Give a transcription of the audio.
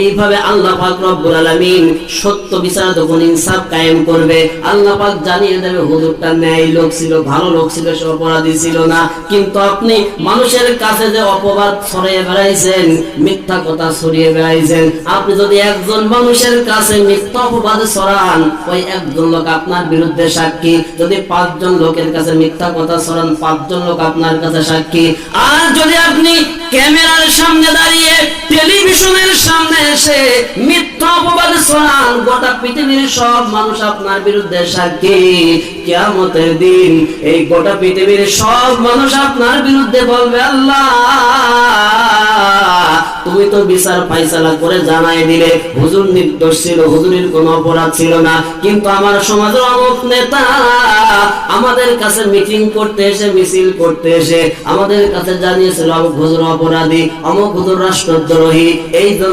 এইভাবে আল্লাহ পাক রব্বুল আলামিন সত্য বিচার যখন ইনসাফ কায়েম করবে, আল্লাহ পাক জানিয়ে দেবে হুজুরটা ন্যায় লোক ছিল, ভালো লোক ছিল, সে অপরাধী ছিল না। কিন্তু আপনি মানুষের কাছে যে অপবাদ ছড়িয়ে বেড়াইছেন, মিথ্যা কথা ছড়িয়ে বেড়াইছেন, আপনি যদি একজন মানুষের কাছে মিথ্যা অপবাদ ছড়ান, ওই একজন লোক আপনার বিরুদ্ধে সাক্ষী। যদি 5 জন লোকের কাছে মিথ্যা কথা ছড়ান, 5 জন লোক আপনার কাছে সাক্ষী। আর যদি আপনি ক্যামেরার সামনে দাঁড়িয়ে, টেলিভিশনের সামনে এসে মিথ্যা অপবাদ ছড়ান, গোটা পৃথিবীর সব মানুষ আপনার বিরুদ্ধে সাক্ষী। কিয়ামতের দিন এই গোটা পৃথিবীর সব মানুষ আপনার বিরুদ্ধে বলবে, আল্লাহ তুমি তো বিচার ফাইসালা করে জানাই দিলে হুজুর নির্দোষ ছিল, হুজুরের কোনো অপরাধ ছিল না, কিন্তু আমার সমাজের অমুক নেতা আমাদের কাছে মিটিং করতে এসে, মিছিল করতে এসে আমাদের কাছে জানিয়েছিল অমুক হুজুর অপরাধী, অমুক হুজুর রাষ্ট্রদ্রোহী। এই জন্য